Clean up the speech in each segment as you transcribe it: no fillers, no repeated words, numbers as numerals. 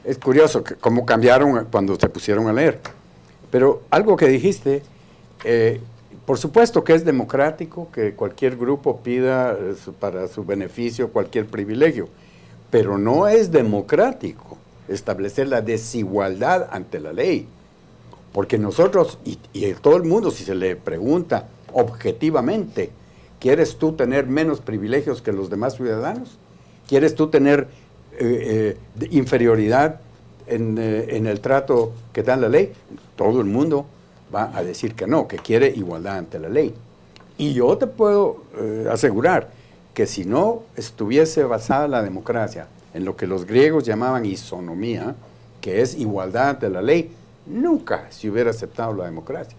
Es curioso cómo cambiaron cuando se pusieron a leer. Pero algo que dijiste, por supuesto que es democrático que cualquier grupo pida para su beneficio cualquier privilegio, pero no es democrático establecer la desigualdad ante la ley. Porque nosotros, y todo el mundo, si se le pregunta objetivamente, ¿quieres tú tener menos privilegios que los demás ciudadanos? ¿Quieres tú tener inferioridad en el trato que da la ley? Todo el mundo va a decir que no, que quiere igualdad ante la ley. Y yo te puedo asegurar que si no estuviese basada la democracia en lo que los griegos llamaban isonomía, que es igualdad ante la ley, nunca se hubiera aceptado la democracia,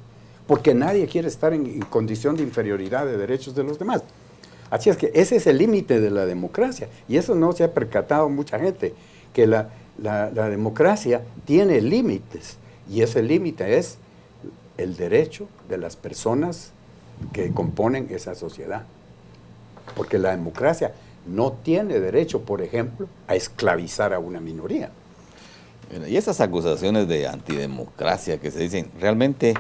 porque nadie quiere estar en condición de inferioridad de derechos de los demás. Así es que ese es el límite de la democracia, y eso no se ha percatado mucha gente, que la democracia tiene límites, y ese límite es el derecho de las personas que componen esa sociedad. Porque la democracia no tiene derecho, por ejemplo, a esclavizar a una minoría. Y esas acusaciones de antidemocracia que se dicen, realmente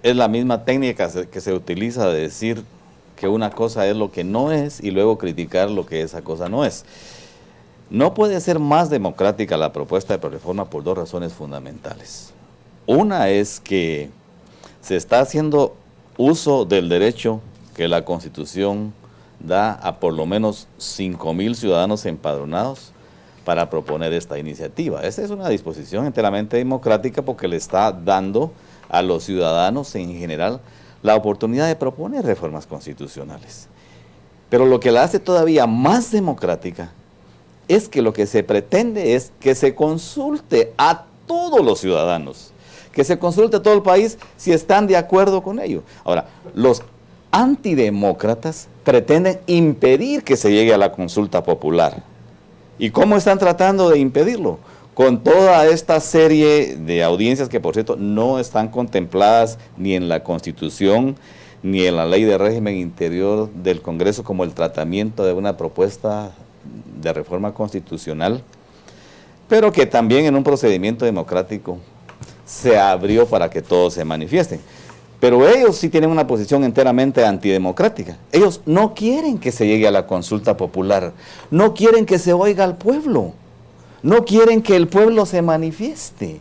es la misma técnica que se utiliza de decir que una cosa es lo que no es y luego criticar lo que esa cosa no es. No puede ser más democrática la propuesta de reforma por dos razones fundamentales. Una es que se está haciendo uso del derecho que la Constitución da a por lo menos 5,000 ciudadanos empadronados para proponer esta iniciativa. Esa es una disposición enteramente democrática porque le está dando a los ciudadanos en general la oportunidad de proponer reformas constitucionales. Pero lo que la hace todavía más democrática es que lo que se pretende es que se consulte a todos los ciudadanos, que se consulte a todo el país si están de acuerdo con ello. Ahora, los antidemócratas pretenden impedir que se llegue a la consulta popular. ¿Y cómo están tratando de impedirlo? Con toda esta serie de audiencias que, por cierto, no están contempladas ni en la Constitución ni en la Ley de Régimen Interior del Congreso como el tratamiento de una propuesta de reforma constitucional, pero que también en un procedimiento democrático se abrió para que todos se manifiesten. Pero ellos sí tienen una posición enteramente antidemocrática. Ellos no quieren que se llegue a la consulta popular, no quieren que se oiga al pueblo, no quieren que el pueblo se manifieste.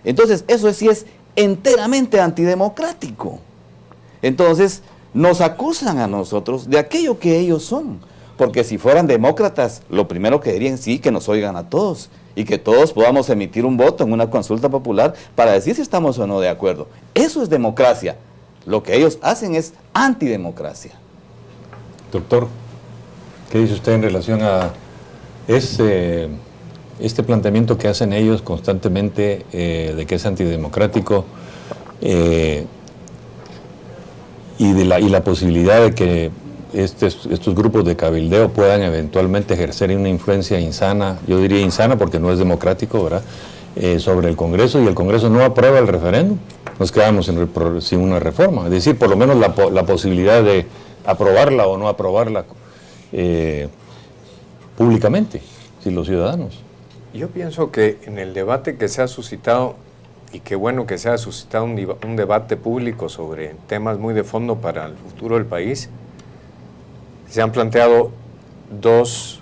Entonces, eso sí es enteramente antidemocrático. Entonces, nos acusan a nosotros de aquello que ellos son. Porque si fueran demócratas, lo primero que dirían, sí, que nos oigan a todos y que todos podamos emitir un voto en una consulta popular para decir si estamos o no de acuerdo. Eso es democracia. Lo que ellos hacen es antidemocracia. Doctor, ¿qué dice usted en relación a este planteamiento que hacen ellos constantemente de que es antidemocrático y la posibilidad de que estos grupos de cabildeo puedan eventualmente ejercer una influencia insana, yo diría insana porque no es democrático, ¿verdad?, sobre el Congreso, y el Congreso no aprueba el referéndum, nos quedamos sin una reforma, es decir, por lo menos la posibilidad de aprobarla o no aprobarla públicamente, sin los ciudadanos. Yo pienso que en el debate que se ha suscitado, y qué bueno que se ha suscitado un debate público sobre temas muy de fondo para el futuro del país, se han planteado dos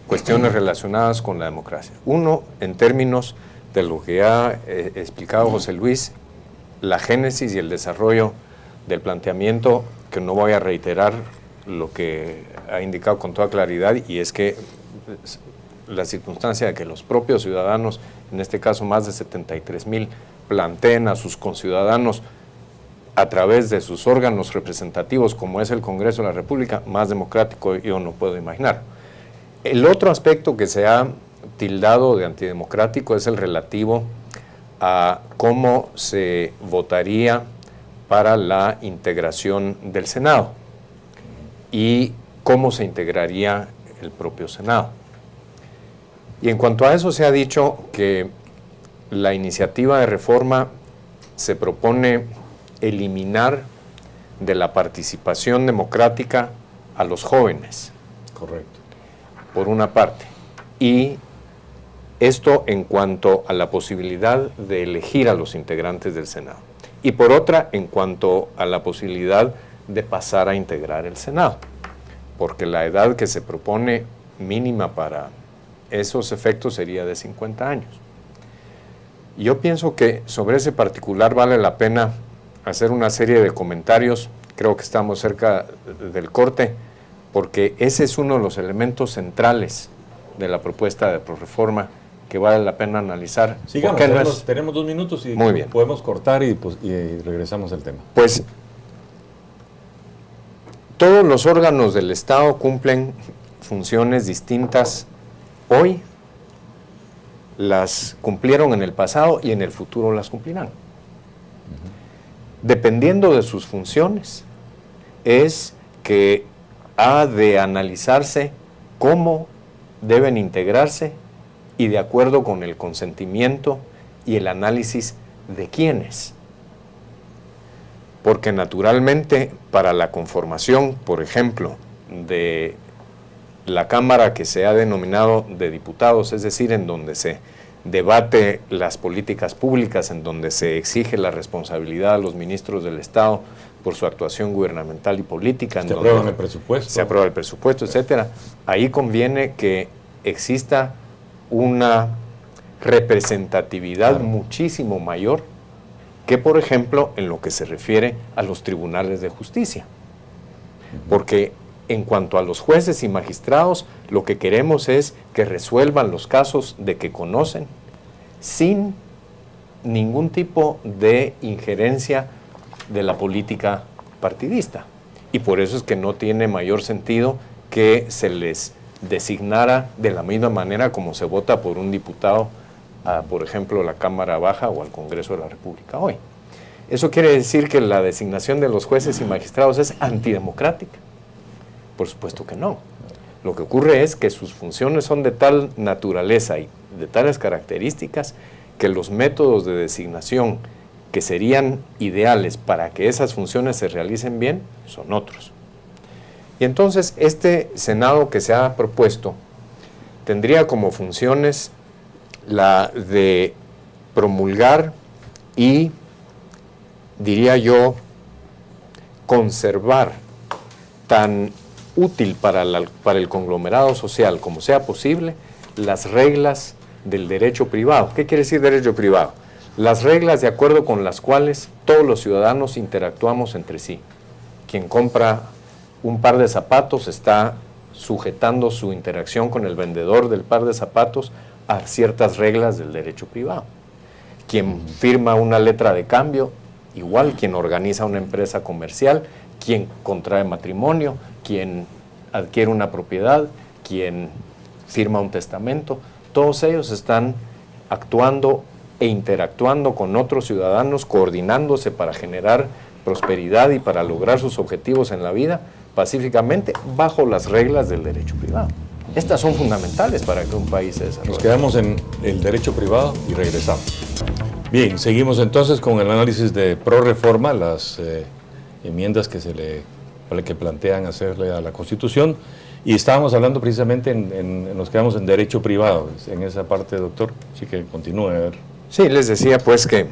cuestiones relacionadas con la democracia. Uno, en términos de lo que ha explicado José Luis, la génesis y el desarrollo del planteamiento, que no voy a reiterar lo que ha indicado con toda claridad, y es que la circunstancia de que los propios ciudadanos, en este caso más de 73,000, planteen a sus conciudadanos a través de sus órganos representativos, como es el Congreso de la República, más democrático yo no puedo imaginar. El otro aspecto que se ha tildado de antidemocrático es el relativo a cómo se votaría para la integración del Senado y cómo se integraría el propio Senado. Y en cuanto a eso se ha dicho que la iniciativa de reforma se propone eliminar de la participación democrática a los jóvenes. Correcto. por una parte, y esto en cuanto a la posibilidad de elegir a los integrantes del Senado, y por otra, en cuanto a la posibilidad de pasar a integrar el Senado, porque la edad que se propone mínima para esos efectos sería de 50 años. Yo pienso que sobre ese particular vale la pena hacer una serie de comentarios. Creo que estamos cerca del corte, porque ese es uno de los elementos centrales de la propuesta de Proreforma que vale la pena analizar. Sigamos, tenemos 2 minutos y muy bien, podemos cortar y regresamos al tema. Pues todos los órganos del Estado cumplen funciones distintas hoy, las cumplieron en el pasado y en el futuro las cumplirán. Dependiendo de sus funciones, es que ha de analizarse cómo deben integrarse y de acuerdo con el consentimiento y el análisis de quiénes. Porque naturalmente para la conformación, por ejemplo, de la Cámara que se ha denominado de diputados, es decir, en donde se debate las políticas públicas, en donde se exige la responsabilidad a los ministros del Estado por su actuación gubernamental y política. Se aprueba el presupuesto. Se aprueba el presupuesto, etcétera. Ahí conviene que exista una representatividad muchísimo mayor que, por ejemplo, en lo que se refiere a los tribunales de justicia. Porque en cuanto a los jueces y magistrados, lo que queremos es que resuelvan los casos de que conocen sin ningún tipo de injerencia de la política partidista. Y por eso es que no tiene mayor sentido que se les designara de la misma manera como se vota por un diputado a, por ejemplo, la Cámara Baja o al Congreso de la República hoy. ¿Eso quiere decir que la designación de los jueces y magistrados es antidemocrática? Por supuesto que no. Lo que ocurre es que sus funciones son de tal naturaleza y de tales características que los métodos de designación que serían ideales para que esas funciones se realicen bien son otros. Y entonces este Senado que se ha propuesto tendría como funciones la de promulgar y, diría yo, conservar tan útil para el conglomerado social como sea posible las reglas del derecho privado. ¿Qué quiere decir derecho privado? Las reglas de acuerdo con las cuales todos los ciudadanos interactuamos entre sí. Quien compra un par de zapatos está sujetando su interacción con el vendedor del par de zapatos a ciertas reglas del derecho privado. Quien firma una letra de cambio, igual quien organiza una empresa comercial, quien contrae matrimonio, quien adquiere una propiedad, quien firma un testamento, todos ellos están actuando e interactuando con otros ciudadanos, coordinándose para generar prosperidad y para lograr sus objetivos en la vida pacíficamente bajo las reglas del derecho privado. Estas son fundamentales para que un país se desarrolle. Nos quedamos en el derecho privado y regresamos. Bien, seguimos entonces con el análisis de Proreforma, las enmiendas que plantean hacerle a la Constitución, y estábamos hablando precisamente, nos quedamos en derecho privado, en esa parte, doctor, así que continúe. A ver. Sí, les decía pues que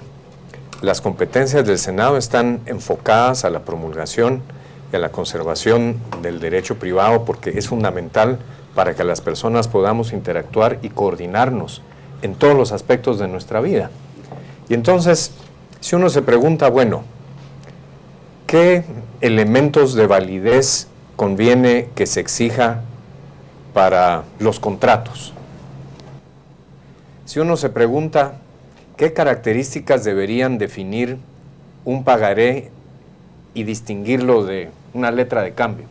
las competencias del Senado están enfocadas a la promulgación y a la conservación del derecho privado, porque es fundamental para que las personas podamos interactuar y coordinarnos en todos los aspectos de nuestra vida. Y entonces, si uno se pregunta, bueno, ¿qué elementos de validez conviene que se exija para los contratos? Si uno se pregunta, ¿qué características deberían definir un pagaré y distinguirlo de una letra de cambio?